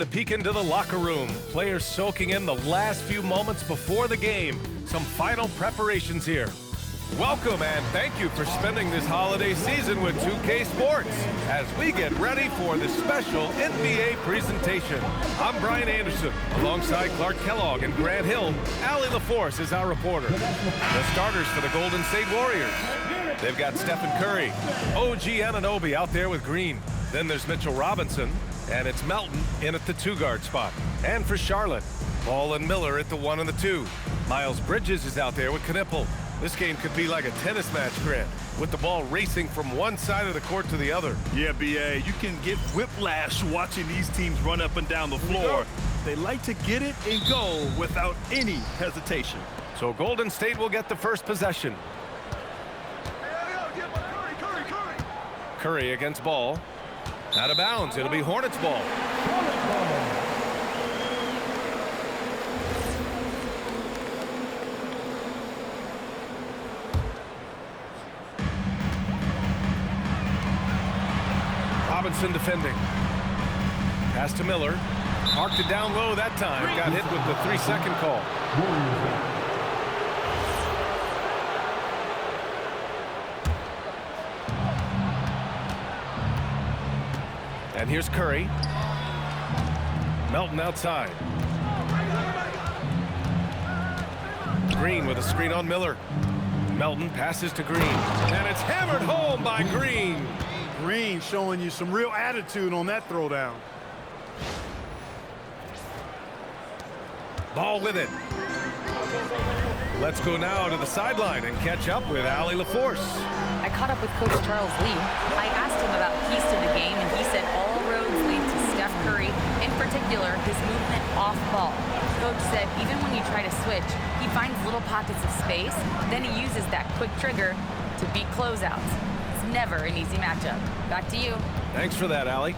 to peek into the locker room. Players soaking in the last few moments before the game. Some final preparations here. Welcome and thank you for spending this holiday season with 2K Sports as we get ready for the special NBA presentation. I'm Brian Anderson, alongside Clark Kellogg and Grant Hill. Allie LaForce is our reporter. The starters for the Golden State Warriors. They've got Stephen Curry, OG Anunoby out there with Green. Then there's Mitchell Robinson, and it's Melton in at the two-guard spot. And for Charlotte, Ball and Miller at the 1 and the 2. Miles Bridges is out there with Knipple. This game could be like a tennis match, Grant, with the ball racing from one side of the court to the other. Yeah, B.A., you can get whiplash watching these teams run up and down the floor. They like to get it and go without any hesitation. So Golden State will get the first possession. Curry against Ball. Out of bounds. It'll be Hornets ball. Robinson defending. Pass to Miller. Marked it down low that time. Got hit with the 3-second call. And here's Curry. Melton outside. Green with a screen on Miller. Melton passes to Green. And it's hammered home by Green. Green showing you some real attitude on that throwdown. Ball with it. Let's go now to the sideline and catch up with Allie LaForce. I caught up with Coach Charles Lee. I asked him about keys to the game, and he said all roads lead to Steph Curry, in particular, his movement off ball. Coach said even when you try to switch, he finds little pockets of space, then he uses that quick trigger to beat closeouts. It's never an easy matchup. Back to you. Thanks for that, Allie.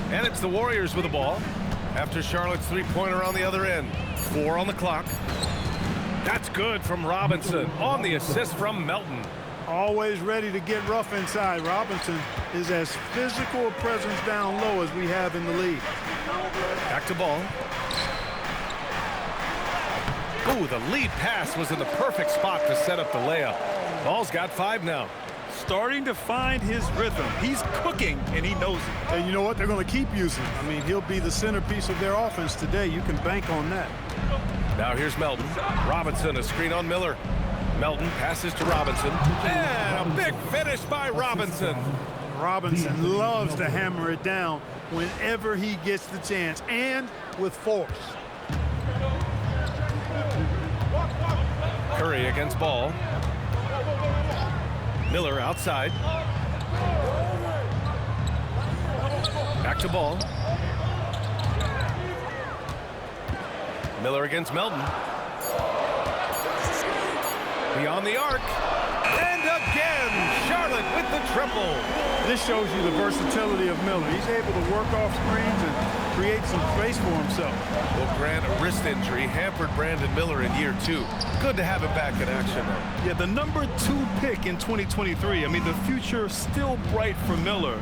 And it's the Warriors with the ball after Charlotte's three-pointer on the other end. 4 on the clock. That's good from Robinson on the assist from Melton. Always ready to get rough inside. Robinson is as physical a presence down low as we have in the league. Back to Ball. Ooh, the lead pass was in the perfect spot to set up the layup. Ball's got 5 now. Starting to find his rhythm. He's cooking, and he knows it. And you know what? They're going to keep using him. I mean, he'll be the centerpiece of their offense today. You can bank on that. Now here's Melton. Robinson, a screen on Miller. Melton passes to Robinson. And a big finish by Robinson. Robinson loves to hammer it down whenever he gets the chance, and with force. Curry against Ball. Miller outside. Back to Ball. Miller against Melton. Beyond the arc. And again, Charlotte with the triple. This shows you the versatility of Miller. He's able to work off screens and create some space for himself. Well, Grant, a wrist injury hampered Brandon Miller in year 2. Good to have him back in action, though. Yeah, the number 2 pick in 2023. I mean, the future still bright for Miller.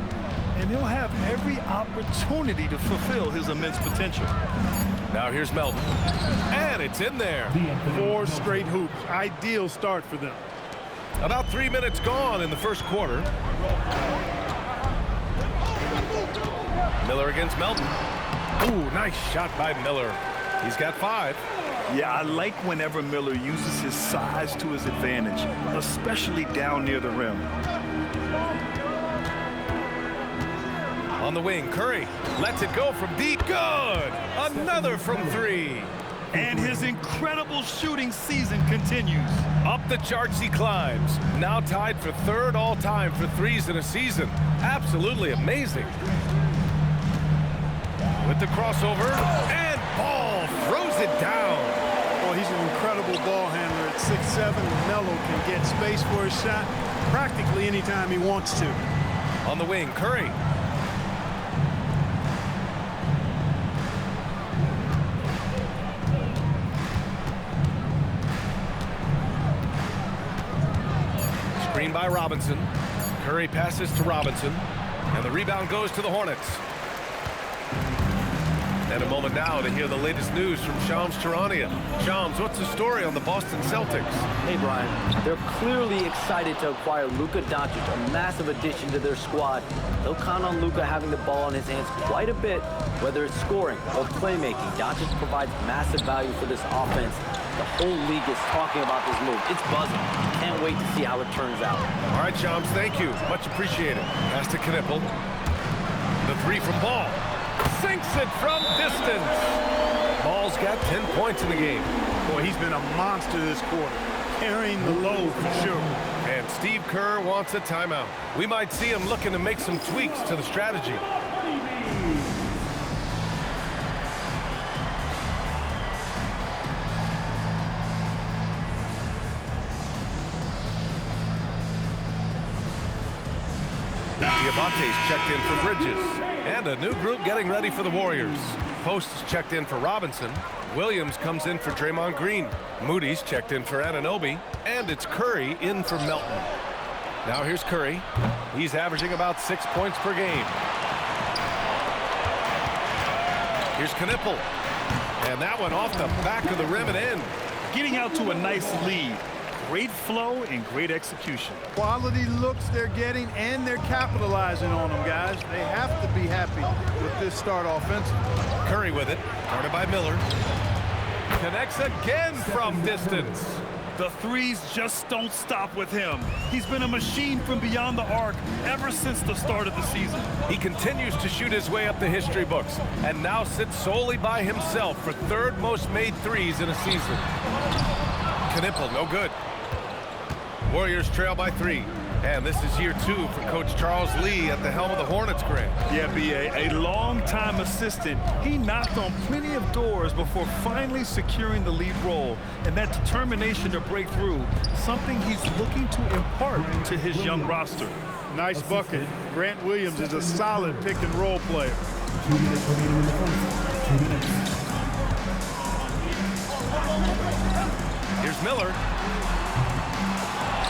And he'll have every opportunity to fulfill his immense potential. Now here's Melton. And it's in there. 4 straight hoops. Ideal start for them. About 3 minutes gone in the first quarter. Miller against Melton. Ooh, nice shot by Miller. He's got 5. Yeah, I like whenever Miller uses his size to his advantage, especially down near the rim. On the wing, Curry lets it go from deep. Good! Another from 3. And his incredible shooting season continues. Up the charts he climbs. Now tied for 3rd all-time for threes in a season. Absolutely amazing. With the crossover, and Ball throws it down. Well, he's an incredible ball handler at 6'7". Melo can get space for his shot practically anytime he wants to. On the wing, Curry. Screen by Robinson. Curry passes to Robinson. And the rebound goes to the Hornets. And a moment now to hear the latest news from Shams Charania. Shams, what's the story on the Boston Celtics? Hey, Brian. They're clearly excited to acquire Luka Doncic, a massive addition to their squad. They'll count on Luka having the ball in his hands quite a bit, whether it's scoring or playmaking. Doncic provides massive value for this offense. The whole league is talking about this move. It's buzzing. Can't wait to see how it turns out. All right, Shams, thank you. Much appreciated. Pass to Knippel. The three from Ball. Sinks it from distance. Ball's got 10 points in the game. Boy, he's been a monster this quarter, carrying the load for sure. And Steve Kerr wants a timeout. We might see him looking to make some tweaks to the strategy. Diabate's checked in for Bridges. And a new group getting ready for the Warriors. Post is checked in for Robinson. Williams comes in for Draymond Green. Moody's checked in for Anunoby. And it's Curry in for Melton. Now here's Curry. He's averaging about 6 points per game. Here's Knippel. And that one off the back of the rim and in. Getting out to a nice lead. Great flow and great execution. Quality looks they're getting, and they're capitalizing on them, guys. They have to be happy with this start offensively. Curry with it. Guarded by Miller. Connects again from distance. The threes just don't stop with him. He's been a machine from beyond the arc ever since the start of the season. He continues to shoot his way up the history books and now sits solely by himself for third most made threes in a season. Knippel, no good. Warriors trail by 3. And this is year 2 for Coach Charles Lee at the helm of the Hornets, Grant. Yeah, B.A., a long-time assistant. He knocked on plenty of doors before finally securing the lead role. And that determination to break through, something he's looking to impart to his young roster. Nice bucket. Grant Williams is a solid pick-and-roll player. 2 minutes remaining in the first. 2 minutes. Here's Miller.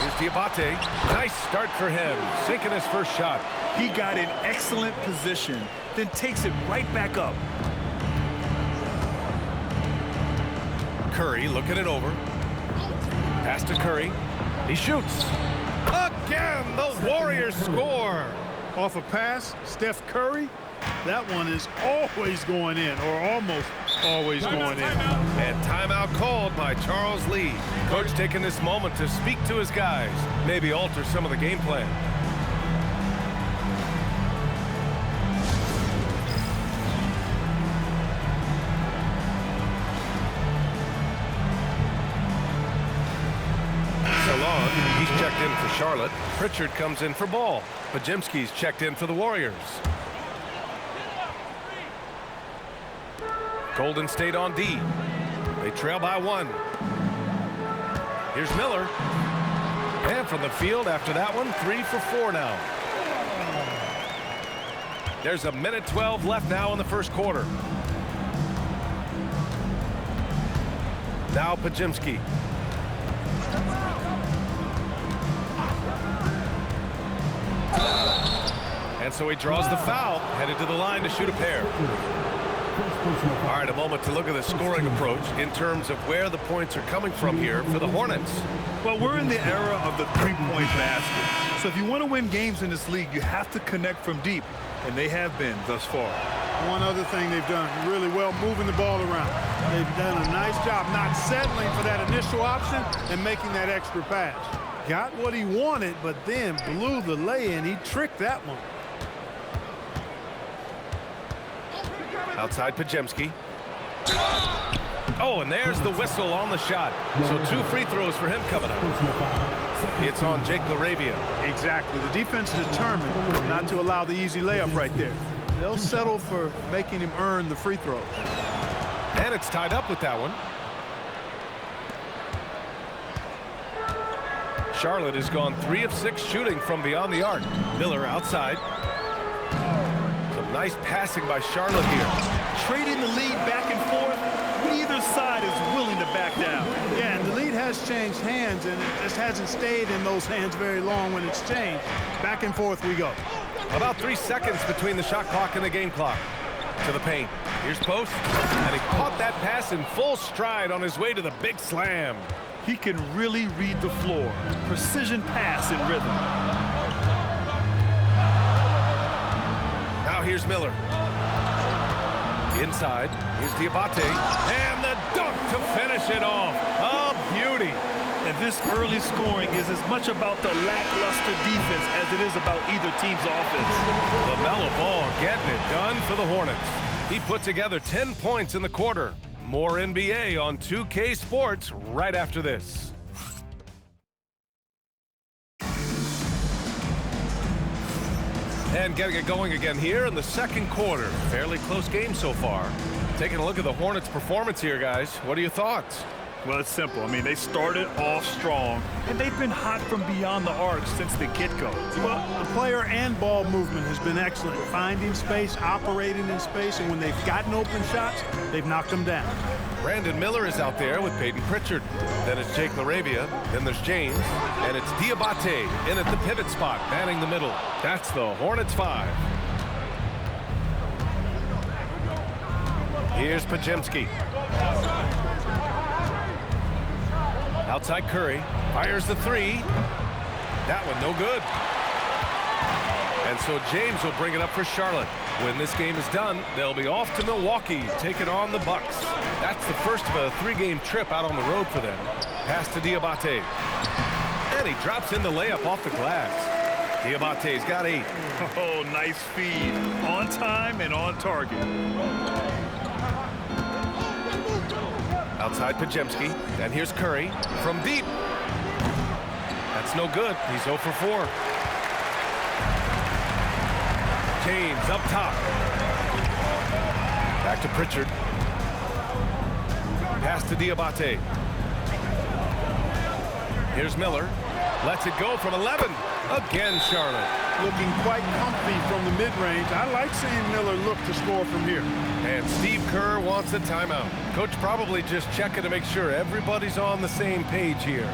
Here's Diabate. Nice start for him. Sinking his first shot. He got in excellent position, then takes it right back up. Curry looking it over. Pass to Curry. He shoots. Again, the Warriors score. Off a pass, Steph Curry. That one is always going in, or almost always going in. And timeout called by Charles Lee. Coach taking this moment to speak to his guys, maybe alter some of the game plan. Salon, he's checked in for Charlotte. Pritchard comes in for Ball. Pajemski's checked in for the Warriors. Golden State on D. They trail by 1. Here's Miller. And from the field after that one, 3 for 4 now. There's a minute 12 left now in the first quarter. Now Pajemski. And so he draws the foul, headed to the line to shoot a pair. All right, a moment to look at the scoring approach in terms of where the points are coming from here for the Hornets. Well, we're in the era of the three-point basket. So if you want to win games in this league, you have to connect from deep, and they have been thus far. One other thing they've done really well, moving the ball around. They've done a nice job not settling for that initial option and making that extra pass. Got what he wanted, but then blew the lay-in. He tricked that one. Outside Pajemski. Oh, and there's the whistle on the shot. So 2 free throws for him coming up. It's on Jake LaRavia. Exactly. The defense is determined not to allow the easy layup right there. They'll settle for making him earn the free throws. And it's tied up with that one. Charlotte has gone 3 of 6 shooting from beyond the arc. Miller outside. Some nice passing by Charlotte here. Trading the lead back and forth. Neither side is willing to back down. Yeah, and the lead has changed hands, and it just hasn't stayed in those hands very long when it's changed. Back and forth we go. About 3 seconds between the shot clock and the game clock. To the paint. Here's Post. And he caught that pass in full stride on his way to the big slam. He can really read the floor. Precision pass in rhythm. Now here's Miller. Inside. Here's Diabate. And the dunk to finish it off. A beauty. And this early scoring is as much about the lackluster defense as it is about either team's offense. LaMelo Ball getting it done for the Hornets. He put together 10 points in the quarter. More NBA on 2K Sports right after this. And getting it going again here in the second quarter. Fairly close game so far. Taking a look at the Hornets' performance here, guys. What are your thoughts? Well, it's simple. I mean, they started off strong, and they've been hot from beyond the arc since the get-go. Well, the player and ball movement has been excellent. Finding space, operating in space, and when they've gotten open shots, they've knocked them down. Brandon Miller is out there with Peyton Pritchard. Then it's Jake LaRavia. Then there's James. And it's Diabate in at the pivot spot, manning the middle. That's the Hornets 5. Here's Pajemski. Outside Curry. Fires the three. That one no good. And so James will bring it up for Charlotte. When this game is done, they'll be off to Milwaukee, taking on the Bucks. That's the first of a 3-game trip out on the road for them. Pass to Diabate. And he drops in the layup off the glass. Diabate's got 8. Oh, nice feed. On time and on target. Outside Pajemski. And here's Curry from deep. That's no good. He's 0 for 4. James up top. Back to Pritchard. Pass to Diabate. Here's Miller. Lets it go from 11. Again, Charlotte. Looking quite comfy from the mid-range. I like seeing Miller look to score from here. And Steve Kerr wants a timeout. Coach probably just checking to make sure everybody's on the same page here.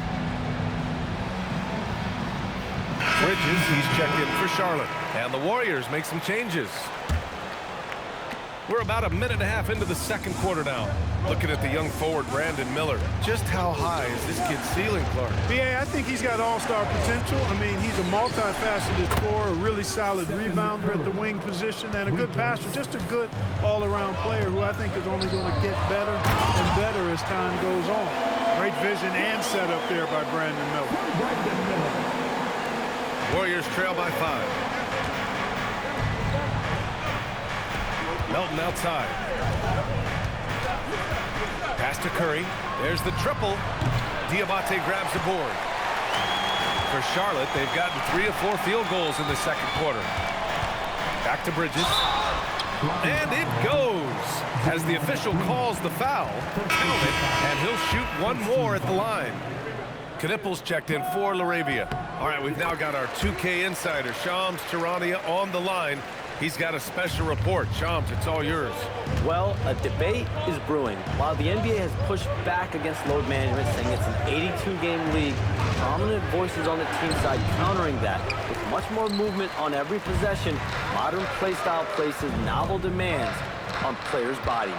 Bridges, he's checked in for Charlotte. And the Warriors make some changes. We're about a minute and a half into the second quarter now. Looking at the young forward, Brandon Miller. Just how high is this kid's ceiling, Clark? BA, I think he's got all-star potential. I mean, he's a multifaceted scorer, a really solid rebounder at the wing position, and a good passer. Just a good all-around player who I think is only going to get better and better as time goes on. Great vision and setup there by Brandon Miller. Warriors trail by 5. Melton outside. Pass to Curry. There's the triple. Diabate grabs the board. For Charlotte, they've gotten 3 of 4 field goals in the second quarter. Back to Bridges. And it goes as the official calls the foul. And he'll shoot one more at the line. Knipples checked in for LaRavia. All right, we've now got our 2K insider, Shams Charania, on the line. He's got a special report. Shams, it's all yours. Well, a debate is brewing. While the NBA has pushed back against load management, saying it's an 82-game league, prominent voices on the team side countering that. With much more movement on every possession, modern play style places novel demands on players' bodies.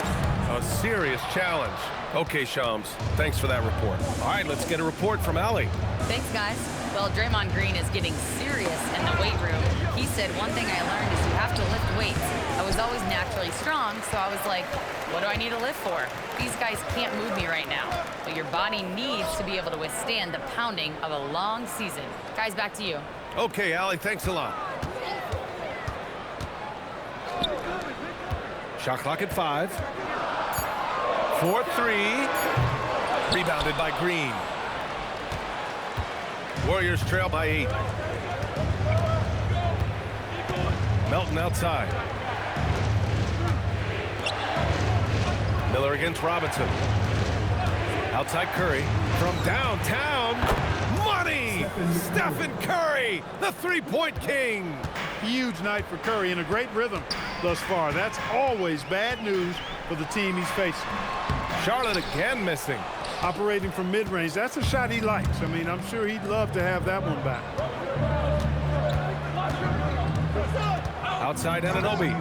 A serious challenge. Okay, Shams, thanks for that report. All right, let's get a report from Allie. Thanks, guys. Well, Draymond Green is getting serious in the weight room. He said, one thing I learned is you have to lift weights. I was always naturally strong, so I was like, what do I need to lift for? These guys can't move me right now. But your body needs to be able to withstand the pounding of a long season. Guys, back to you. Okay, Allie, thanks a lot. Shot clock at 5. 4-3. Rebounded by Green. Warriors trail by 8. Melton outside. Miller against Robinson. Outside Curry. From downtown. Money! Stephen Curry, the three-point king. Huge night for Curry and a great rhythm thus far. That's always bad news for the team he's facing. Charlotte again missing. Operating from mid-range, that's a shot he likes. I mean, I'm sure he'd love to have that one back. Outside Anunoby.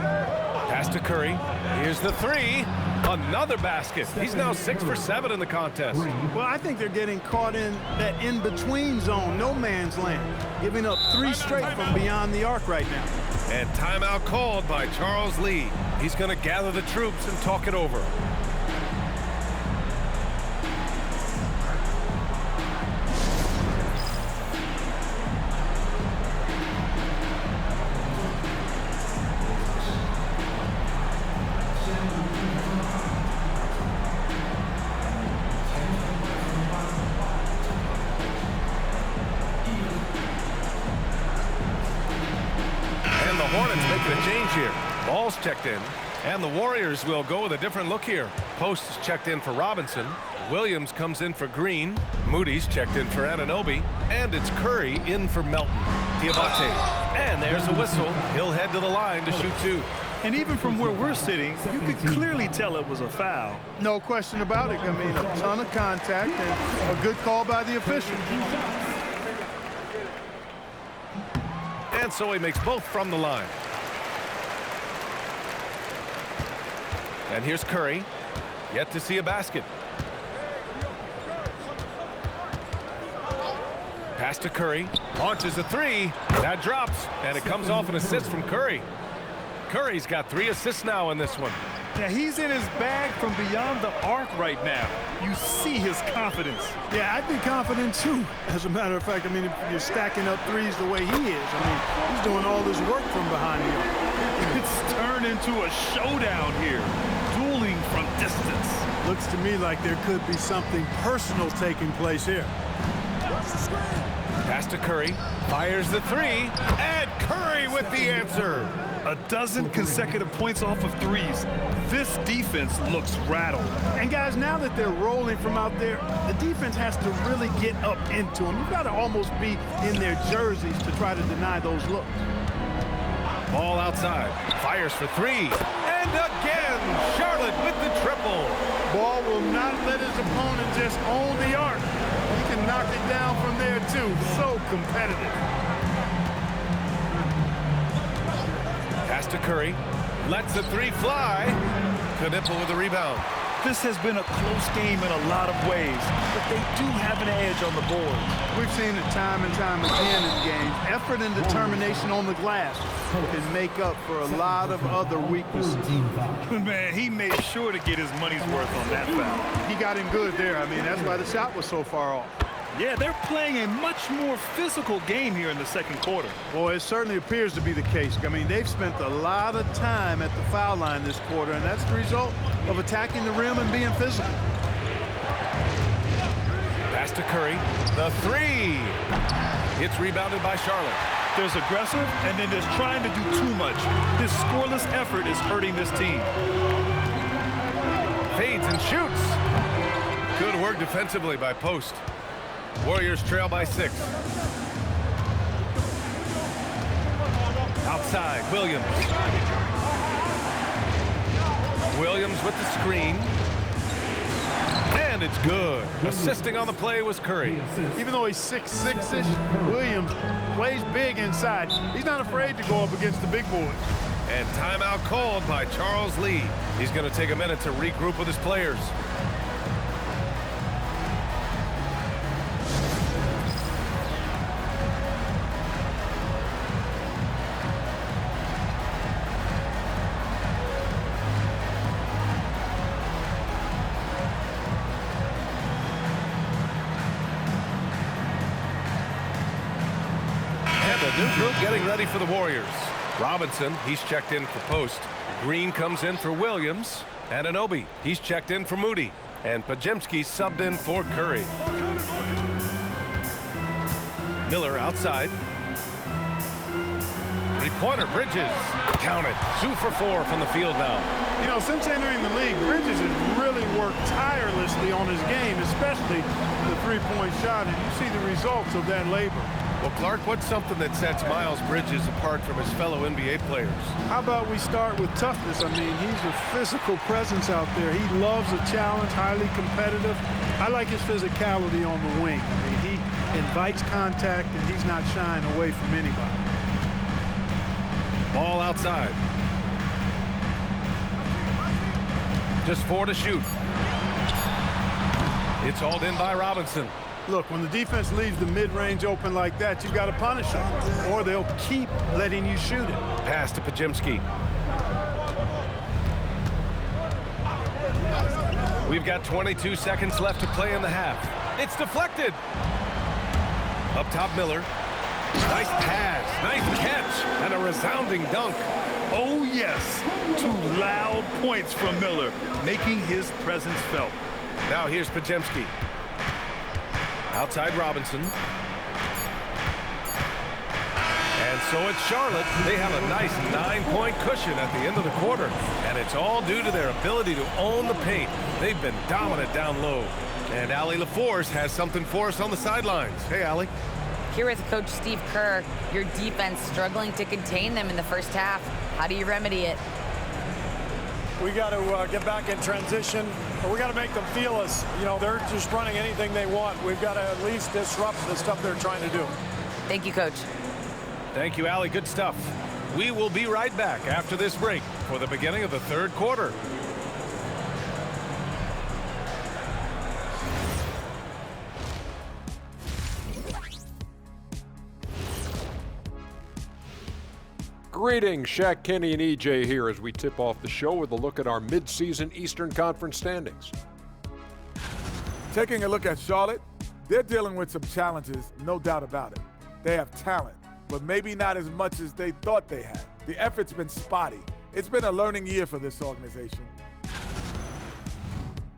Pass to Curry. Here's the three. Another basket. He's now 6 for 7 in the contest. Well, I think they're getting caught in that in-between zone, no man's land, giving up 3 straight from beyond the arc right now. And timeout called by Charles Lee. He's going to gather the troops and talk it over. The Hornets making a change here. Ball's checked in, and the Warriors will go with a different look here. Post is checked in for Robinson. Williams comes in for Green. Moody's checked in for Anunoby, and it's Curry in for Melton. Diabate, and there's a whistle. He'll head to the line to shoot 2. And even from where we're sitting, you could clearly tell it was a foul. No question about it. I mean, a ton of contact and a good call by the official. And so he makes both from the line. And here's Curry. Yet to see a basket. Pass to Curry. Launches a 3. That drops. And it comes off an assist from Curry. Curry's got 3 assists now in this one. Yeah, he's in his bag from beyond the arc right now. You see his confidence. Yeah, I'd be confident too. As a matter of fact, I mean, if you're stacking up threes the way he is, I mean, he's doing all this work from behind the arc. It's turned into a showdown here, dueling from distance. Looks to me like there could be something personal taking place here. Pass to Curry. Fires the 3. And Curry with the answer. A dozen consecutive points off of threes. This defense looks rattled. And guys, now that they're rolling from out there, the defense has to really get up into them. You've got to almost be in their jerseys to try to deny those looks. Ball outside. Fires for 3. And again, Charlotte with the triple. Ball will not let his opponent just own the arc. He can knock it down from there too. So competitive. Pass to Curry. Lets the 3 fly. Knipple with the rebound. This has been a close game in a lot of ways, but they do have an edge on the board. We've seen it time and time again in games. Effort and determination on the glass can make up for a lot of other weaknesses. Man, he made sure to get his money's worth on that foul. He got him good there. I mean, that's why the shot was so far off. Yeah, they're playing a much more physical game here in the second quarter. Well, it certainly appears to be the case. I mean, they've spent a lot of time at the foul line this quarter, and that's the result of attacking the rim and being physical. Pass to Curry. The 3. It's rebounded by Charlotte. There's aggressive, and then there's trying to do too much. This scoreless effort is hurting this team. Fades and shoots. Good work defensively by Post. Warriors trail by 6. Outside, Williams. Williams with the screen. And it's good. Assisting on the play was Curry. Even though he's 6'6"-ish, Williams plays big inside. He's not afraid to go up against the big boys. And timeout called by Charles Lee. He's going to take a minute to regroup with his players. New group getting ready for the Warriors. Robinson, he's checked in for Post. Green comes in for Williams. Anunoby, he's checked in for Moody. And Pajemski subbed in for Curry. Miller outside. Three-pointer, Bridges. Count it. 2 for 4 from the field now. You know, since entering the league, Bridges has really worked tirelessly on his game, especially the three-point shot, and you see the results of that labor. Well, Clark, what's something that sets Miles Bridges apart from his fellow NBA players? How about we start with toughness? I mean, he's a physical presence out there. He loves a challenge, highly competitive. I like his physicality on the wing. I mean, he invites contact, and he's not shying away from anybody. Ball outside. Just 4 to shoot. It's hauled in by Robinson. Look, when the defense leaves the mid-range open like that, you've got to punish them, or they'll keep letting you shoot it. Pass to Pajemski. We've got 22 seconds left to play in the half. It's deflected. Up top, Miller. Nice pass, nice catch, and a resounding dunk. Oh, yes. 2 loud points from Miller, making his presence felt. Now here's Pajemski. Outside Robinson. And so it's Charlotte. They have a nice 9-point cushion at the end of the quarter. And it's all due to their ability to own the paint. They've been dominant down low. And Allie LaForce has something for us on the sidelines. Hey, Allie. Here with Coach Steve Kerr, your defense struggling to contain them in the first half. How do you remedy it? We got to get back in transition, or we got to make them feel us. You know, they're just running anything they want. We've got to at least disrupt the stuff they're trying to do. Thank you, Coach. Thank you, Allie. Good stuff. We will be right back after this break for the beginning of the third quarter. Greetings, Shaq, Kenny, and EJ here as we tip off the show with a look at our mid-season Eastern Conference standings. Taking a look at Charlotte, they're dealing with some challenges, no doubt about it. They have talent, but maybe not as much as they thought they had. The effort's been spotty. It's been a learning year for this organization.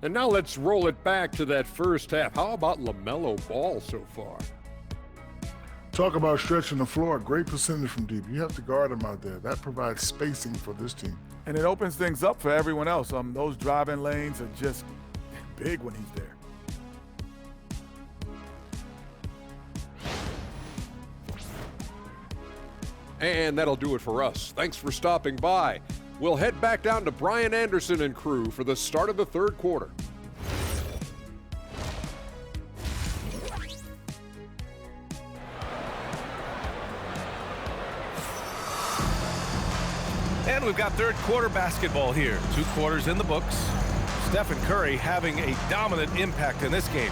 And now let's roll it back to that first half. How about LaMelo Ball so far? Talk about stretching the floor. Great percentage from deep. You have to guard him out there. That provides spacing for this team. And it opens things up for everyone else. Those driving lanes are just big when he's there. And that'll do it for us. Thanks for stopping by. We'll head back down to Brian Anderson and crew for the start of the third quarter. And we've got third quarter basketball here. 2 quarters in the books. Stephen Curry having a dominant impact in this game.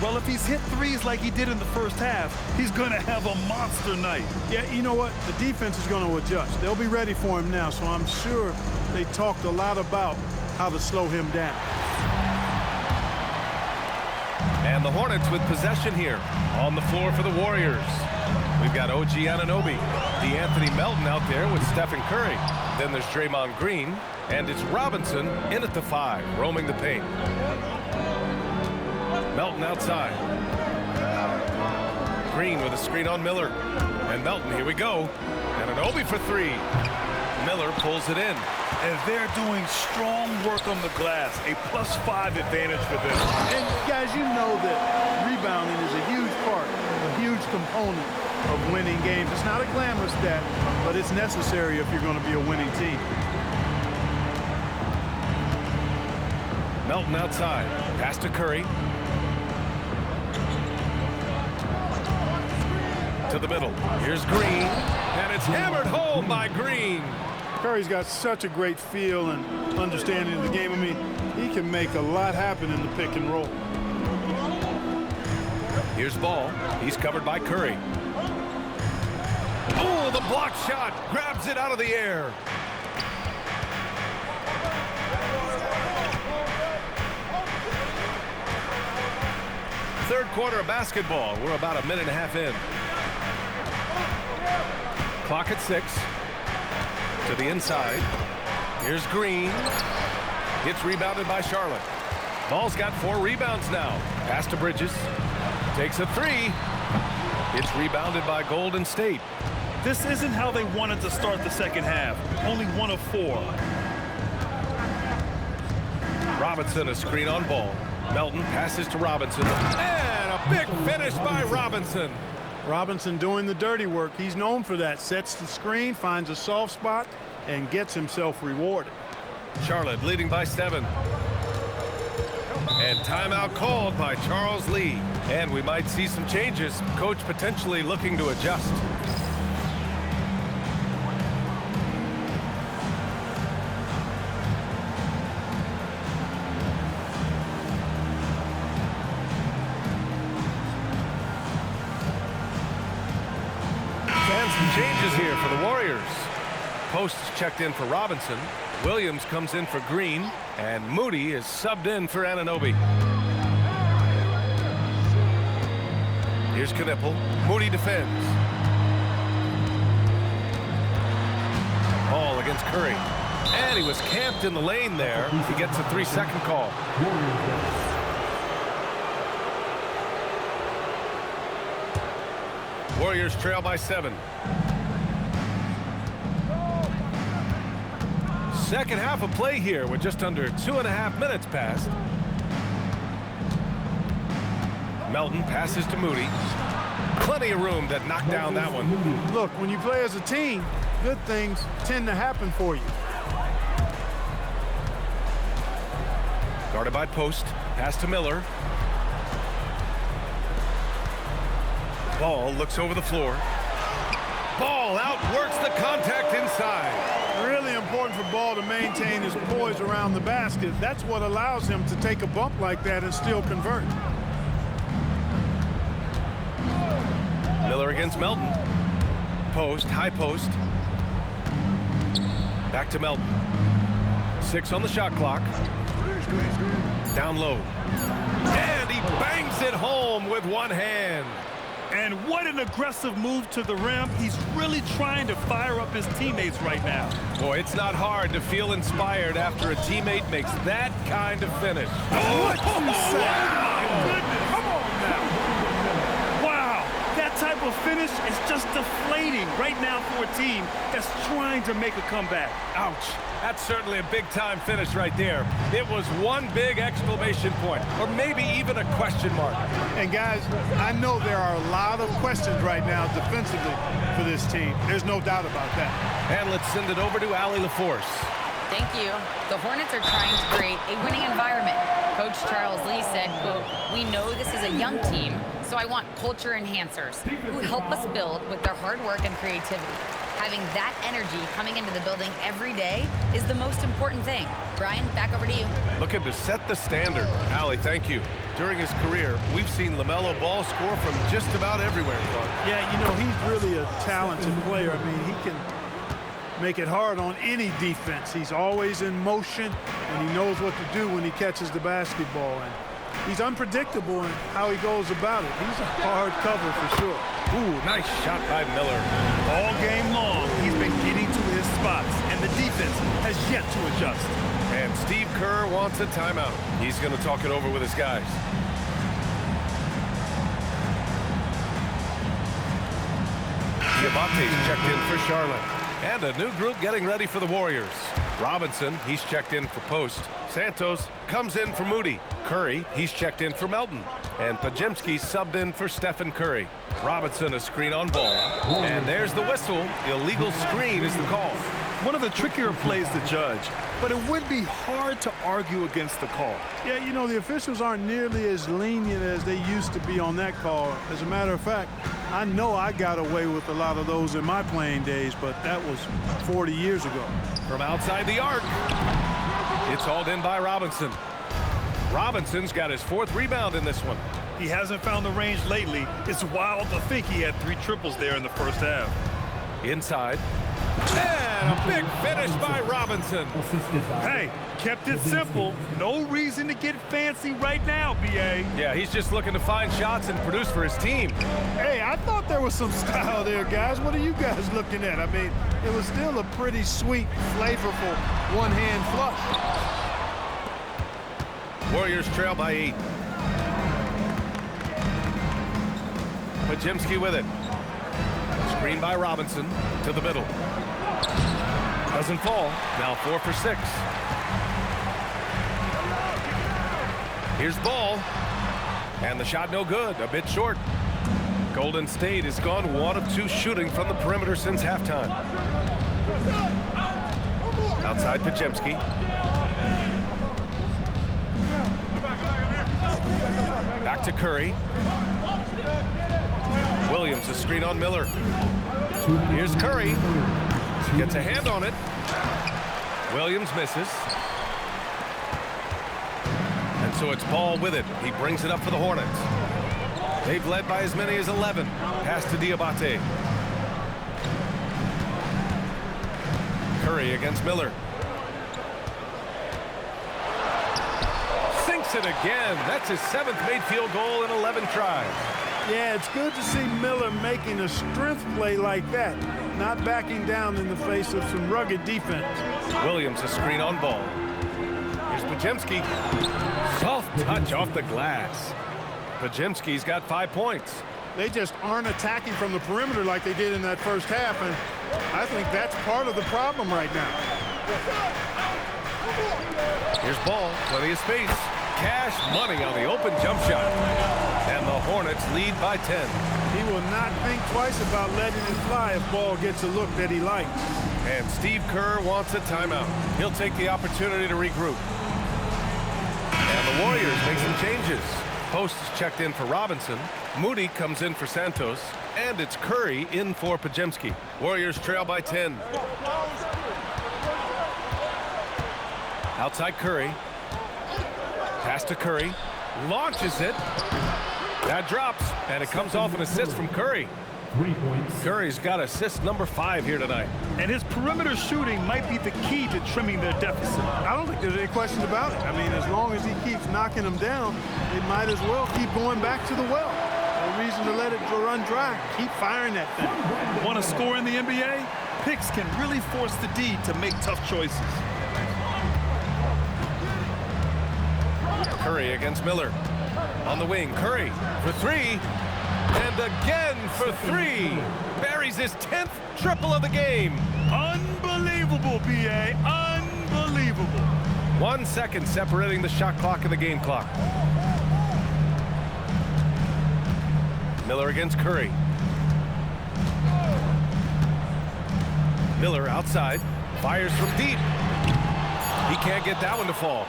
Well, if he's hit threes like he did in the first half, he's going to have a monster night. Yeah, you know what? The defense is going to adjust. They'll be ready for him now, so I'm sure they talked a lot about how to slow him down. And the Hornets with possession here on the floor for the Warriors. We've got OG Anunoby, DeAnthony Melton out there with Stephen Curry. Then there's Draymond Green, and it's Robinson in at the 5, roaming the paint. Melton outside. Green with a screen on Miller. And Melton, here we go. Anunoby for 3. Miller pulls it in. And they're doing strong work on the glass, a +5 advantage for them. And guys, you know that rebounding is a huge part, a huge component of winning games. It's not a glamorous stat, but it's necessary if you're going to be a winning team. Melton outside. Pass to Curry. To the middle. Here's Green. And it's hammered home by Green. Curry's got such a great feel and understanding of the game. I mean, he can make a lot happen in the pick and roll. Here's Ball. He's covered by Curry. Oh, the block shot. Grabs it out of the air. Third quarter of basketball. We're about a minute and a half in. Clock at 6. To the inside. Here's Green. Gets rebounded by Charlotte. Ball's got 4 rebounds now. Pass to Bridges. Takes a 3. It's rebounded by Golden State. This isn't how they wanted to start the second half. Only 1 of 4. Robinson, a screen on Ball. Melton passes to Robinson. And a big finish by Robinson. Robinson doing the dirty work. He's known for that. Sets the screen, finds a soft spot, and gets himself rewarded. Charlotte leading by 7. And timeout called by Charles Lee. And we might see some changes. Coach potentially looking to adjust. changes here for the Warriors. Post checked in for Robinson. Williams comes in for Green. And Moody is subbed in for Anunoby. Here's Knipple. Moody defends. Ball against Curry. And he was camped in the lane there. He gets a 3-second call. Warriors trail by 7. Second half of play here with just under 2.5 minutes passed. Melton passes to Moody. Plenty of room that knocked down that one. Look, when you play as a team, good things tend to happen for you. Guarded by Post. Pass to Miller. Ball looks over the floor. Ball outworks the contact inside. Really important for Ball to maintain his poise around the basket. That's what allows him to take a bump like that and still convert. Miller against Melton. Post, high post. Back to Melton. 6 on the shot clock. Down low. And he bangs it home with one hand. And what an aggressive move to the rim. He's really trying to fire up his teammates right now. Boy, it's not hard to feel inspired after a teammate makes that kind of finish. What you say? Oh, my goodness. Come on now. Wow. That type of finish is just deflating right now for a team that's trying to make a comeback. Ouch. That's certainly a big-time finish right there. It was one big exclamation point, or maybe even a question mark. And guys, I know there are a lot of questions right now defensively for this team. There's no doubt about that. And let's send it over to Allie LaForce. Thank you. The Hornets are trying to create a winning environment. Coach Charles Lee said, quote, "We know this is a young team, so I want culture enhancers who help us build with their hard work and creativity. Having that energy coming into the building every day is the most important thing." Brian, back over to you. Looking to set the standard. Allie, thank you. During his career, we've seen LaMelo Ball score from just about everywhere. Yeah, you know, he's really a talented player. I mean, he can make it hard on any defense. He's always in motion, and he knows what to do when he catches the basketball. And he's unpredictable in how he goes about it. He's a hard cover for sure. Ooh, nice shot by Miller. All game long, he's been getting to his spots, and the defense has yet to adjust. And Steve Kerr wants a timeout. He's going to talk it over with his guys. Diabate's checked in for Charlotte. And a new group getting ready for the Warriors. Robinson, he's checked in for Post. Santos comes in for Moody. Curry, he's checked in for Melton. And Pajemski subbed in for Stephen Curry. Robinson, a screen on Ball. And there's the whistle. Illegal screen is the call. One of the trickier plays to judge, but it would be hard to argue against the call. Yeah, you know, the officials aren't nearly as lenient as they used to be on that call. As a matter of fact, I know I got away with a lot of those in my playing days, but that was 40 years ago. From outside the arc, it's hauled in by Robinson. Robinson's got his 4th rebound in this one. He hasn't found the range lately. It's wild to think he had 3 triples there in the first half. Inside. And a big finish by Robinson. Hey, kept it simple. No reason to get fancy right now, B.A. Yeah, he's just looking to find shots and produce for his team. Hey, I thought there was some style there, guys. What are you guys looking at? I mean, it was still a pretty sweet, flavorful one-hand flush. Warriors trail by 8. Pajemski with it. Screen by Robinson to the middle. Doesn't fall. Now 4 for 6. Here's Ball. And the shot no good. A bit short. Golden State has gone 1 of 2 shooting from the perimeter since halftime. Outside Pajemski. Back to Curry. Williams, a screen on Miller. Here's Curry. Gets a hand on it. Williams misses. And so it's Ball with it. He brings it up for the Hornets. They've led by as many as 11. Pass to Diabate. Curry against Miller. Sinks it again. That's his 7th made field goal in 11 tries. Yeah, it's good to see Miller making a strength play like that, not backing down in the face of some rugged defense. Williams a screen on ball. Here's Podziemski. Soft touch off the glass. Podziemski's got 5 points. They just aren't attacking from the perimeter like they did in that first half, and I think that's part of the problem right now. Here's Ball, plenty of space. Cash money on the open jump shot. And the Hornets lead by 10. He will not think twice about letting it fly if Ball gets a look that he likes. And Steve Kerr wants a timeout. He'll take the opportunity to regroup. And the Warriors make some changes. Post is checked in for Robinson. Moody comes in for Santos. And it's Curry in for Podziemski. Warriors trail by 10. Outside Curry. Pass to Curry. Launches it. That drops. And it comes off an assist from Curry. 3 points. Curry's got assist number 5 here tonight. And his perimeter shooting might be the key to trimming their deficit. I don't think there's any questions about it. I mean, as long as he keeps knocking them down, they might as well keep going back to the well. No reason to let it run dry. Keep firing that thing. Want to score in the NBA? Picks can really force the D to make tough choices. Curry against Miller. On the wing, Curry for 3. And again for 3. Buries his 10th triple of the game. Unbelievable, B.A. Unbelievable. 1 second separating the shot clock and the game clock. Miller against Curry. Miller outside. Fires from deep. He can't get that one to fall.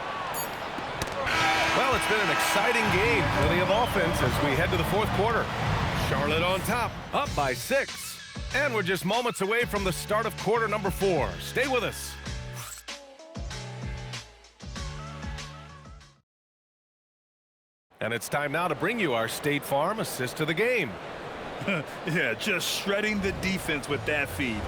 Well, it's been an exciting game. Plenty of offense as we head to the 4th quarter. Charlotte on top, up by 6. And we're just moments away from the start of quarter number 4. Stay with us. And it's time now to bring you our State Farm assist of the game. Yeah, just shredding the defense with that feed.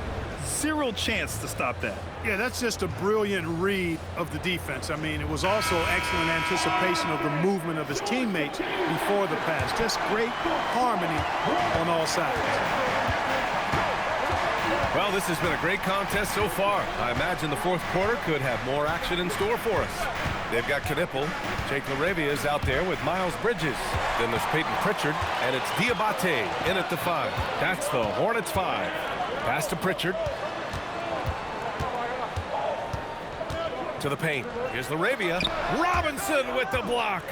Zero chance to stop that. Yeah, that's just a brilliant read of the defense. I mean, it was also excellent anticipation of the movement of his teammates before the pass. Just great harmony on all sides. Well, this has been a great contest so far. I imagine the 4th quarter could have more action in store for us. They've got Knipple. Jake LaRavia is out there with Miles Bridges. Then there's Peyton Pritchard, and it's Diabate in at the 5. That's the Hornets 5. Pass to Pritchard. To the paint. Here's LaRavia. Robinson with the block.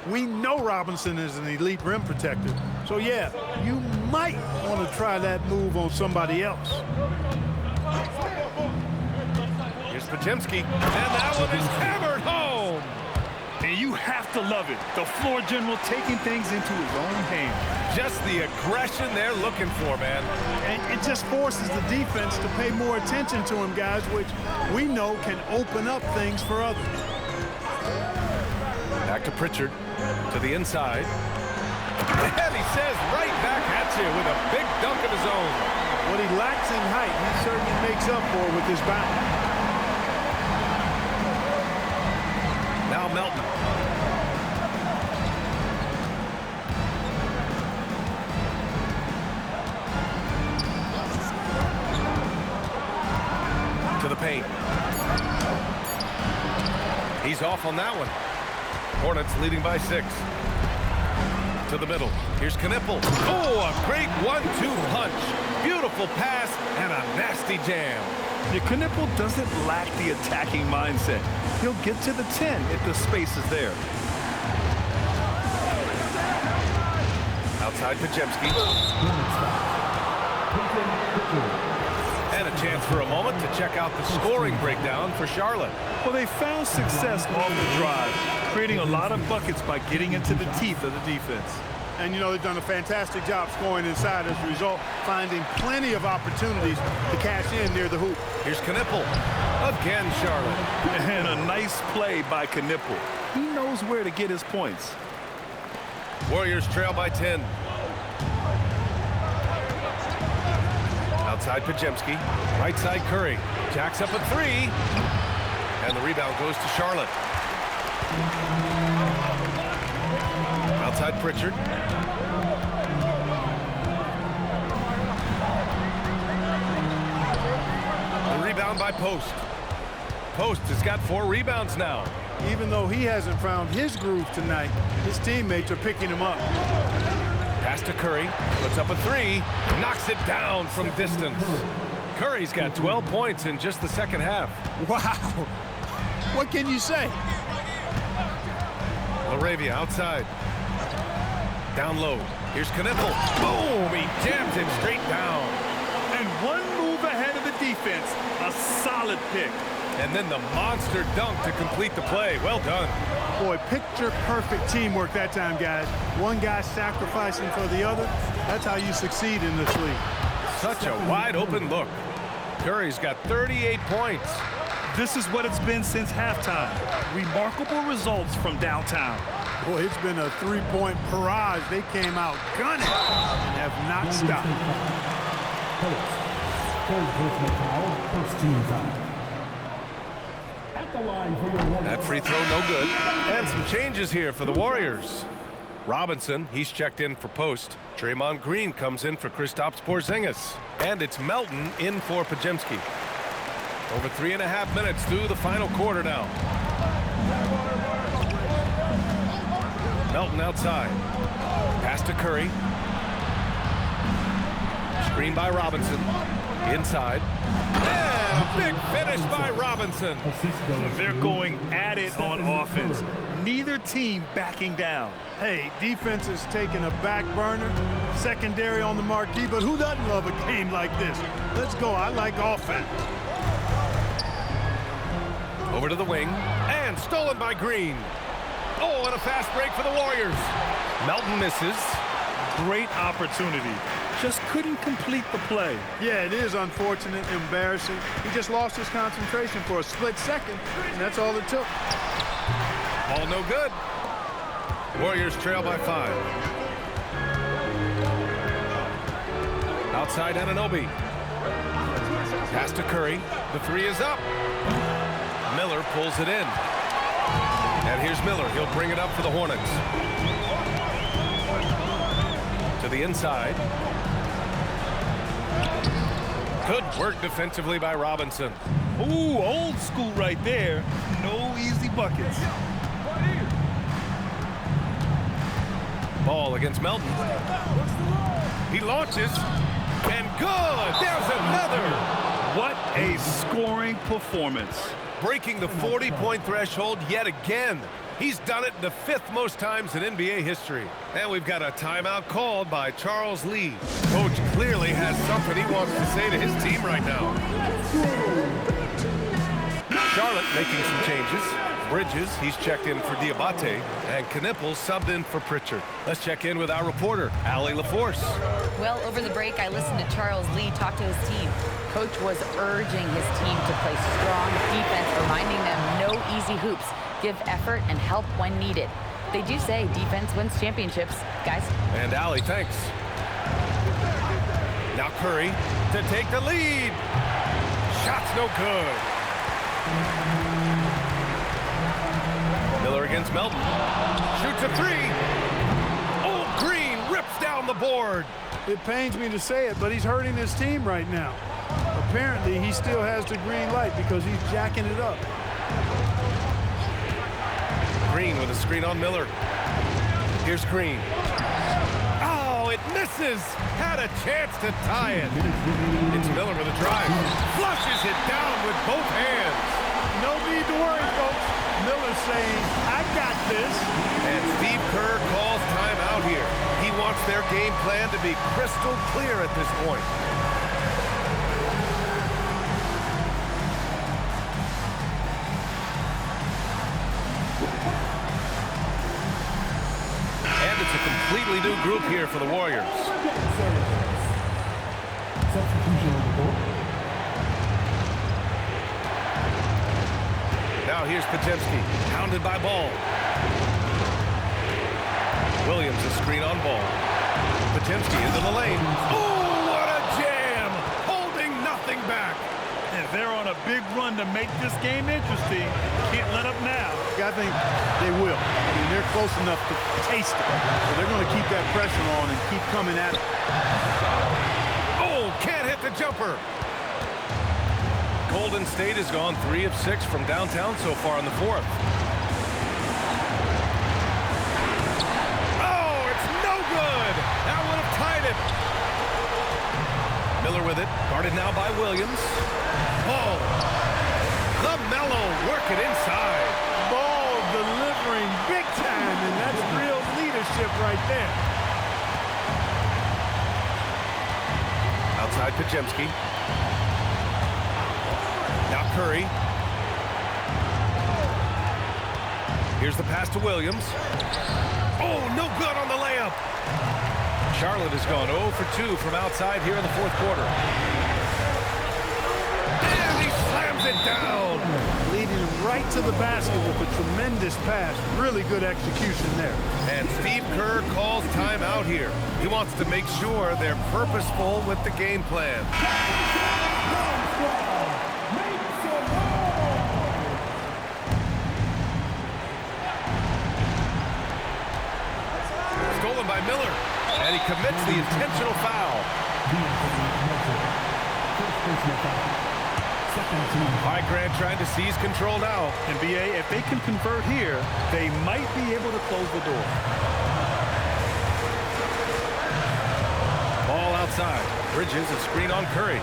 We know Robinson is an elite rim protector. So, yeah, you might want to try that move on somebody else. Here's Podziemski. And that one is hammered home. And you have to love it. The floor general taking things into his own hands. Just the aggression they're looking for, man. And it just forces the defense to pay more attention to him, guys, which we know can open up things for others. Back to Pritchard, to the inside. And he says right back at you with a big dunk of his own. What he lacks in height, he certainly makes up for with his bounce. Now Melton. To the paint. He's off on that one. Hornets leading by 6. To the middle. Here's Knipple. Oh, a great 1-2 punch. Beautiful pass and a nasty jam. The Knipple doesn't lack the attacking mindset. He'll get to the 10 if the space is there. Outside Podziemski. And a chance for a moment to check out the scoring breakdown for Charlotte. Well, they found success off the drive, creating a lot of buckets by getting into the teeth of the defense. And, you know, they've done a fantastic job scoring inside as a result, finding plenty of opportunities to cash in near the hoop. Here's Knipple. Again, Charlotte. And a nice play by Knipple. He knows where to get his points. Warriors trail by 10. Outside Pajemski. Right side Curry. Jacks up a three. And the rebound goes to Charlotte. Outside Pritchard. The rebound by Post. Post has got 4 rebounds now. Even though he hasn't found his groove tonight, his teammates are picking him up. Pass to Curry, puts up a three, knocks it down from distance. Curry's got 12 points in just the second half. Wow. What can you say? LaRavia outside. Down low. Here's Knippel. Boom! He jams it straight down. And one move ahead of the defense. A solid pick. And then the monster dunk to complete the play. Well done. Boy, picture-perfect teamwork that time, guys. One guy sacrificing for the other. That's how you succeed in this league. Such a wide-open look. Curry's got 38 points. This is what it's been since halftime. Remarkable results from downtown. Boy, it's been a three-point barrage. They came out gunning and have not stopped. First team foul. That free throw no good. And some changes here for the Warriors. Robinson, he's checked in for Post. Draymond Green comes in for Kristaps Porzingis. And it's Melton in for Pajemski. Over 3.5 minutes through the final quarter now. Melton outside. Pass to Curry. Screen by Robinson. Inside. And a big finish by Robinson. They're going at it on offense. Neither team backing down. Hey, defense is taking a back burner. Secondary on the marquee, but who doesn't love a game like this? Let's go. I like offense. Over to the wing. And stolen by Green. Oh, and a fast break for the Warriors. Melton misses. Great opportunity. Just couldn't complete the play. Yeah, it is unfortunate, embarrassing. He just lost his concentration for a split second, and that's all it took. All no good. Warriors trail by 5. Outside Anunoby. Pass to Curry. The three is up. Miller pulls it in. And here's Miller. He'll bring it up for the Hornets. To the inside. Good work defensively by Robinson. Ooh, old school right there. No easy buckets. Ball against Melton. He launches. And good. There's another. What a scoring performance. Breaking the 40-point threshold yet again. He's done it the 5th most times in NBA history. And we've got a timeout called by Charles Lee. Coach clearly has something he wants to say to his team right now. Charlotte making some changes. Bridges, he's checked in for Diabate. And Knippel subbed in for Pritchard. Let's check in with our reporter, Allie LaForce. Well, over the break, I listened to Charles Lee talk to his team. Coach was urging his team to play strong defense, reminding them no easy hoops. Give effort and help when needed. They do say defense wins championships, guys. And Allie, thanks. Now Curry to take the lead. Shot's no good. Miller against Melton. Shoots a three. Oh, Green rips down the board. It pains me to say it, but he's hurting his team right now. Apparently, he still has the green light because he's jacking it up. Green with a screen on Miller. Here's Green. Oh, it misses. Had a chance to tie it. It's Miller with a drive. Flushes it down with both hands. No need to worry, folks. Miller's saying, I got this. And Steve Kerr calls timeout here. He wants their game plan to be crystal clear at this point. And it's a completely new group here for the Warriors. Substitution on the board. Now here's Pajemski, pounded by Ball. Williams a screen on Ball. Pajemski into the lane. Oh, what a jam! Hold They're on a big run to make this game interesting. Can't let up now. I think they will. I mean, they're close enough to taste it. So they're going to keep that pressure on and keep coming at it. Oh, can't hit the jumper. Golden State has gone 3 of 6 from downtown so far in the fourth. Oh, it's no good. That would have tied it. Miller with it, guarded now by Williams. Oh, LaMelo working inside. Ball delivering big time, and that's real leadership right there. Outside Pajemski. Now Curry. Here's the pass to Williams. Oh, no good on the layup. Charlotte has gone 0 for 2 from outside here in the fourth quarter. And he slams it down. Leading him right to the basket with a tremendous pass. Really good execution there. And Steve Kerr calls timeout here. He wants to make sure they're purposeful with the game plan. Stolen by Miller. And he commits the intentional foul. All right, Grant trying to seize control now. And BA, if they can convert here, they might be able to close the door. Ball outside. Bridges a screen on Curry.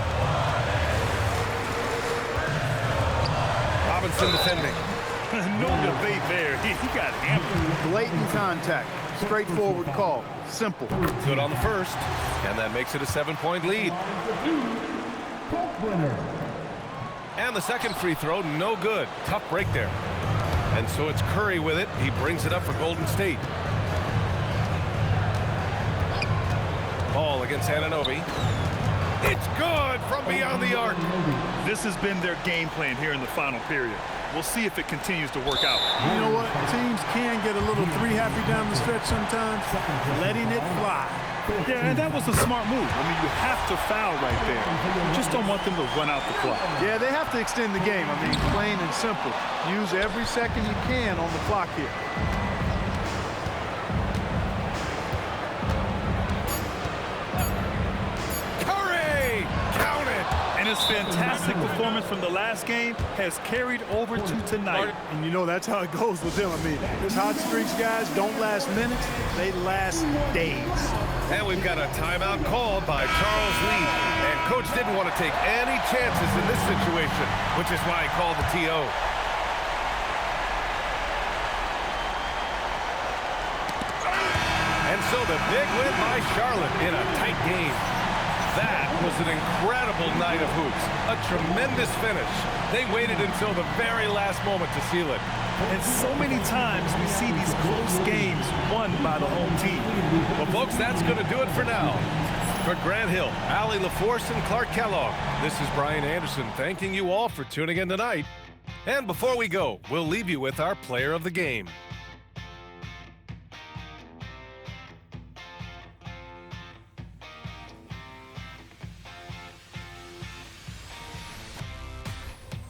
Robinson defending. No debate there. He got hammered. Blatant contact. Straightforward call. Simple. Good on the first. And that makes it a 7-point lead. And the second free throw, no good. Tough break there. And so it's Curry with it. He brings it up for Golden State. Ball against Anunoby. It's good from beyond the arc. This has been their game plan here in the final period. We'll see if it continues to work out. You know what? Teams can get a little three-happy down the stretch sometimes. Letting it fly. Yeah, and that was a smart move. I mean, you have to foul right there. You just don't want them to run out the clock. Yeah, they have to extend the game. I mean, plain and simple. Use every second you can on the clock here. Curry! Count it! And his fantastic performance from the last game has carried over to tonight. And you know, that's how it goes with them. I mean, these hot streaks, guys, don't last minutes. They last days. And we've got a timeout called by Charles Lee. And Coach didn't want to take any chances in this situation, which is why he called the TO. And so the big win by Charlotte in a tight game. That was an incredible night of hoops. A tremendous finish. They waited until the very last moment to seal it. And so many times we see these close games won by the home team. Well, folks, that's going to do it for now. For Grant Hill, Allie LaForce, and Clark Kellogg, this is Brian Anderson thanking you all for tuning in tonight. And before we go, we'll leave you with our player of the game.